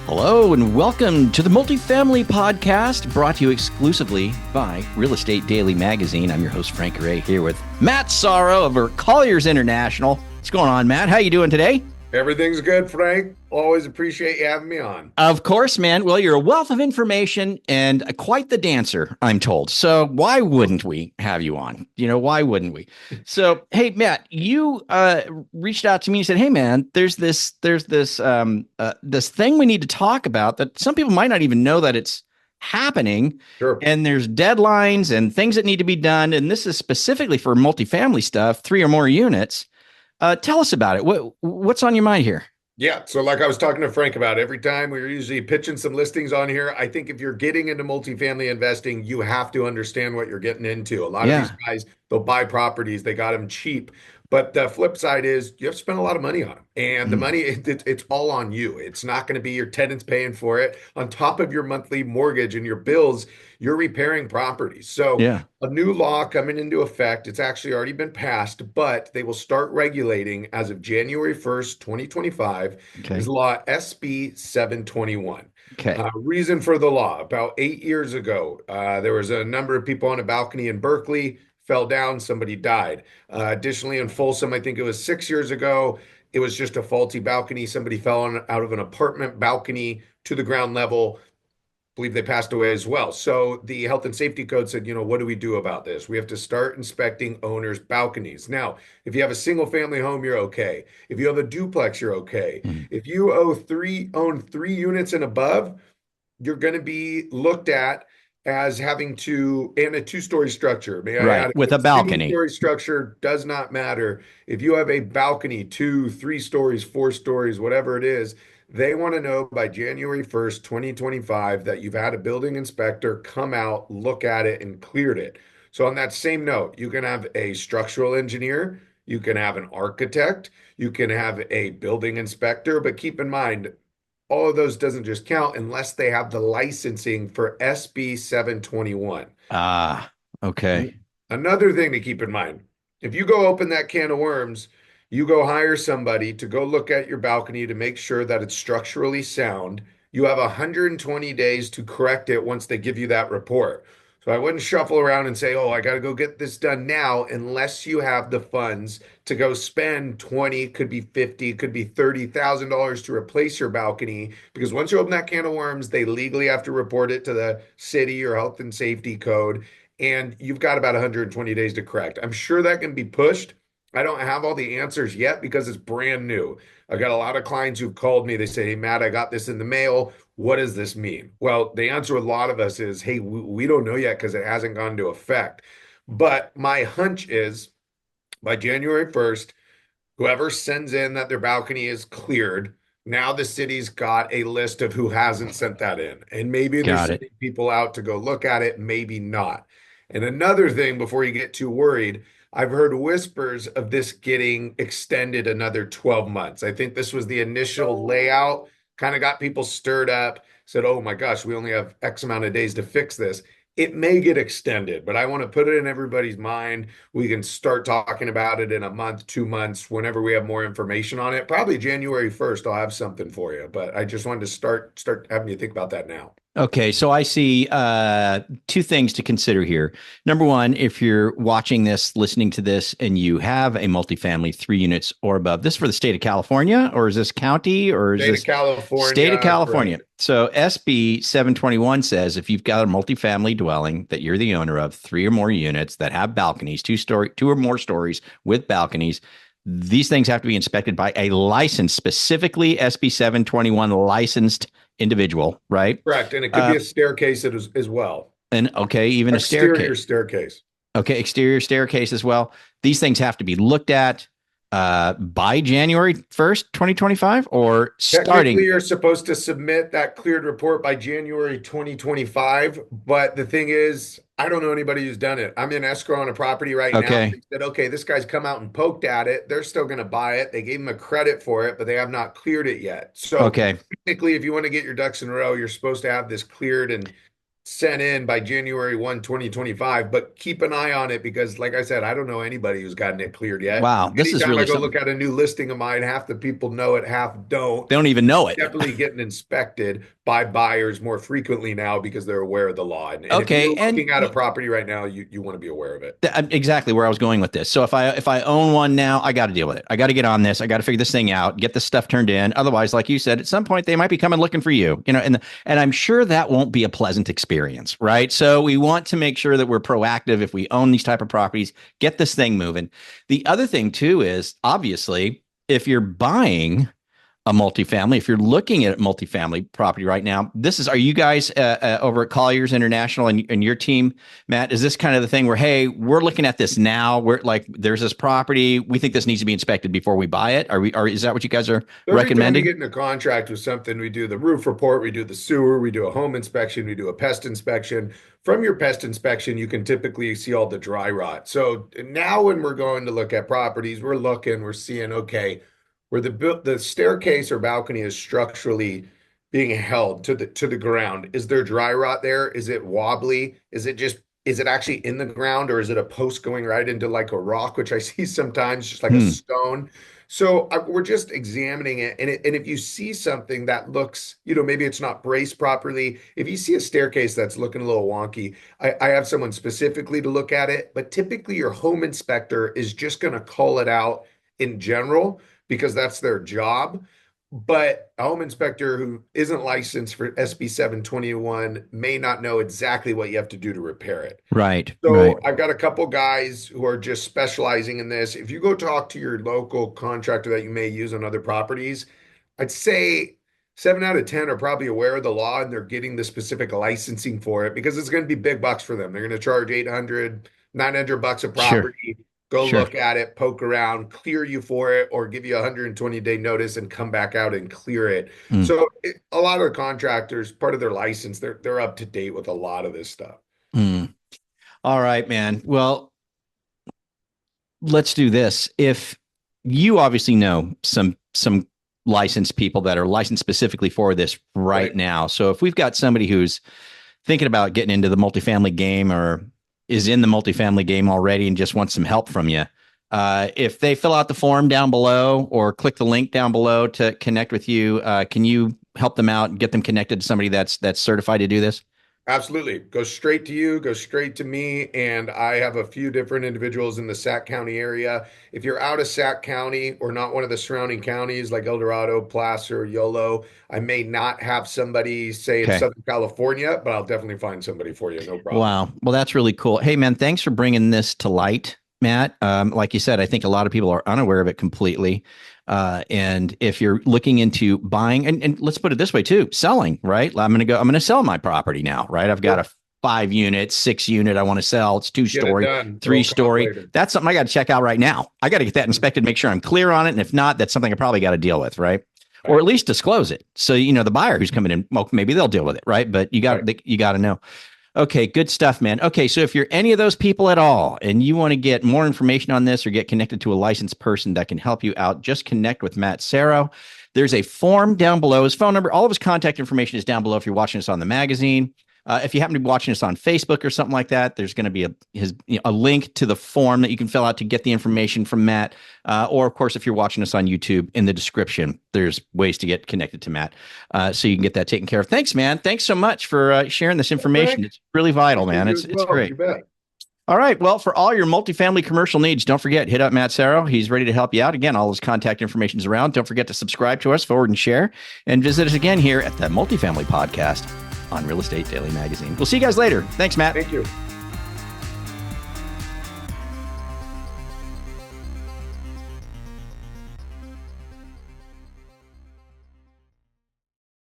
Hello and welcome to the Multifamily Podcast, brought to you exclusively by Real Estate Daily Magazine. I'm your host, Frank Ray, here with Matt Sarro of Colliers International. What's going on, Matt? How you doing today? Everything's good, Frank. Always appreciate you having me on. Of course, man. Well, you're a wealth of information and quite the dancer, I'm told. So why wouldn't we have you on? Why wouldn't we? So, hey, Matt, you reached out to me and said, hey, man, there's this thing we need to talk about that some people might not even know that it's happening. Sure. And there's deadlines and things that need to be done. And this is specifically for multifamily stuff, 3 or more units. Tell us about it. What's on your mind here? Yeah. So like I was talking to Frank about, every time we're usually pitching some listings on here, I think if you're getting into multifamily investing, you have to understand what you're getting into. A lot of these guys, they'll buy properties, they got them cheap. But the flip side is you have to spend a lot of money on them. And the money, it's all on you. It's not going to be your tenants paying for it. On top of your monthly mortgage and your bills, you're repairing properties. So a new law coming into effect, it's actually already been passed, but they will start regulating as of January 1st, 2025, is law SB-721. Reason for the law, about 8 years ago, there was a number of people on a balcony in Berkeley, fell down, somebody died. Additionally, in Folsom, I think it was 6 years ago, it was just a faulty balcony. Somebody fell out of an apartment balcony to the ground level. I believe they passed away as well. So the health and safety code said, what do we do about this? We have to start inspecting owners' balconies. Now, if you have a single family home, you're okay. If you have a duplex, you're okay. If you own three units and above, you're going to be looked at as having to, and a 2-story structure. With a balcony. 2-story structure does not matter. If you have a balcony, 2, 3 stories, 4 stories, whatever it is, they want to know by January 1st, 2025, that you've had a building inspector come out, look at it, and cleared it. So on that same note, you can have a structural engineer, you can have an architect, you can have a building inspector, but keep in mind, all of those doesn't just count unless they have the licensing for SB-721. Okay. Another thing to keep in mind, if you go open that can of worms, you go hire somebody to go look at your balcony to make sure that it's structurally sound. You have 120 days to correct it once they give you that report. So I wouldn't shuffle around and say, I got to go get this done now, unless you have the funds to go spend 20, could be 50, could be $30,000 to replace your balcony. Because once you open that can of worms, they legally have to report it to the city or health and safety code. And you've got about 120 days to correct. I'm sure that can be pushed. I don't have all the answers yet because it's brand new. I've got a lot of clients who've called me. They say, hey, Matt, I got this in the mail. What does this mean? Well, the answer with a lot of us is, hey, we don't know yet because it hasn't gone into effect. But my hunch is by January 1st, whoever sends in that their balcony is cleared, now the city's got a list of who hasn't sent that in. And maybe they're sending people out to go look at it, maybe not. And another thing, before you get too worried, I've heard whispers of this getting extended another 12 months. I think this was the initial layout, kind of got people stirred up, said, oh my gosh, we only have X amount of days to fix this. It may get extended, but I want to put it in everybody's mind. We can start talking about it in a month, 2 months, whenever we have more information on it. Probably January 1st, I'll have something for you, but I just wanted to start having you think about that now. Okay, so I see 2 things to consider here. Number one, if you're watching this, listening to this, and you have a multifamily 3 units or above, this is for the state of California, or is this county, or is this California? State of California. Right. So SB 721 says if you've got a multifamily dwelling that you're the owner of, 3 or more units that have balconies, 2 or more stories with balconies, these things have to be inspected by a licensed, specifically SB 721 licensed individual, right? Correct. And it could be a staircase as well. And even exterior a staircase. Okay, exterior staircase as well. These things have to be looked at by January 1st, 2025, or starting? Technically, you're supposed to submit that cleared report by January 2025. But the thing is, I don't know anybody who's done it. I'm in escrow on a property right now. They said, okay, this guy's come out and poked at it. They're still going to buy it. They gave him a credit for it, but they have not cleared it yet. So technically, if you want to get your ducks in a row, you're supposed to have this cleared and sent in by January 1, 2025, but keep an eye on it because, like I said, I don't know anybody who's gotten it cleared yet. Wow, this is Anytime I really go something. look at a new listing of mine, half the people know it, half don't. They don't even know it. Definitely getting inspected by buyers more frequently now because they're aware of the law. And if Okay, you're looking at a property right now, you want to be aware of it. exactly where I was going with this. So if I own one now, I got to deal with it. I got to get on this. I got to figure this thing out, get this stuff turned in. Otherwise, like you said, at some point they might be coming looking for you, and I'm sure that won't be a pleasant experience, right? So we want to make sure that we're proactive if we own these type of properties, get this thing moving. The other thing too is obviously if you're buying a multifamily, if you're looking at multifamily property right now, are you guys over at Colliers International and your team, Matt, is this kind of the thing where, hey, we're looking at this now, we're like, there's this property, we think this needs to be inspected before we buy it? Is that what you guys are recommending? Every time we get in a contract with something, we do the roof report, we do the sewer, we do a home inspection, we do a pest inspection. From your pest inspection, you can typically see all the dry rot. So now when we're going to look at properties, we're seeing, okay, where the staircase or balcony is structurally being held to the ground. Is there dry rot there? Is it wobbly? Is it actually in the ground, or is it a post going right into like a rock, which I see sometimes, just like a stone? So we're just examining it. And if you see something that looks, maybe it's not braced properly, if you see a staircase that's looking a little wonky, I have someone specifically to look at it. But typically your home inspector is just going to call it out in general, because that's their job. But a home inspector who isn't licensed for SB-721 may not know exactly what you have to do to repair it. Right. So right. I've got a couple guys who are just specializing in this. If you go talk to your local contractor that you may use on other properties, I'd say 7 out of 10 are probably aware of the law and they're getting the specific licensing for it, because it's going to be big bucks for them. They're going to charge 800, 900 bucks a property. Sure. Go look at it, poke around, clear you for it, or give you a 120-day notice and come back out and clear it. So a lot of the contractors, part of their license, they're up to date with a lot of this stuff. All right, man. Well, let's do this. If you obviously know some licensed people that are licensed specifically for this right now. So if we've got somebody who's thinking about getting into the multifamily game or is in the multifamily game already and just wants some help from you, if they fill out the form down below or click the link down below to connect with you, can you help them out and get them connected to somebody that's certified to do this? Absolutely. Go straight to you, go straight to me. And I have a few different individuals in the Sac County area. If you're out of Sac County or not one of the surrounding counties like El Dorado, Placer, Yolo, I may not have somebody say in Southern California, but I'll definitely find somebody for you. No problem. Wow. Well, that's really cool. Hey, man, thanks for bringing this to light, Matt. Like you said, I think a lot of people are unaware of it completely. And if you're looking into buying, and let's put it this way too, selling, right? I'm going to sell my property now, right? I've got a 5-unit, 6-unit I want to sell. It's 2-story, 3-story. That's something I got to check out right now. I got to get that inspected, make sure I'm clear on it. And if not, that's something I probably got to deal with, right? Or at least disclose it. So, the buyer who's coming in, well, maybe they'll deal with it, right? But you got to know. Okay, good stuff, man. Okay, so if you're any of those people at all and you want to get more information on this or get connected to a licensed person that can help you out, just connect with Matt Sarro. There's a form down below. His phone number, all of his contact information is down below if you're watching us on the magazine. If you happen to be watching us on Facebook or something like that, there's going to be a link to the form that you can fill out to get the information from Matt. Or, of course, if you're watching us on YouTube, in the description, there's ways to get connected to Matt so you can get that taken care of. Thanks, man. Thanks so much for sharing this information. It's really vital, man. It's great. All right. Well, for all your multifamily commercial needs, don't forget, hit up Matt Sarro. He's ready to help you out. Again, all his contact information is around. Don't forget to subscribe to us, forward and share, and visit us again here at the Multifamily Podcast on Real Estate Daily Magazine. We'll see you guys later. Thanks, Matt. Thank you.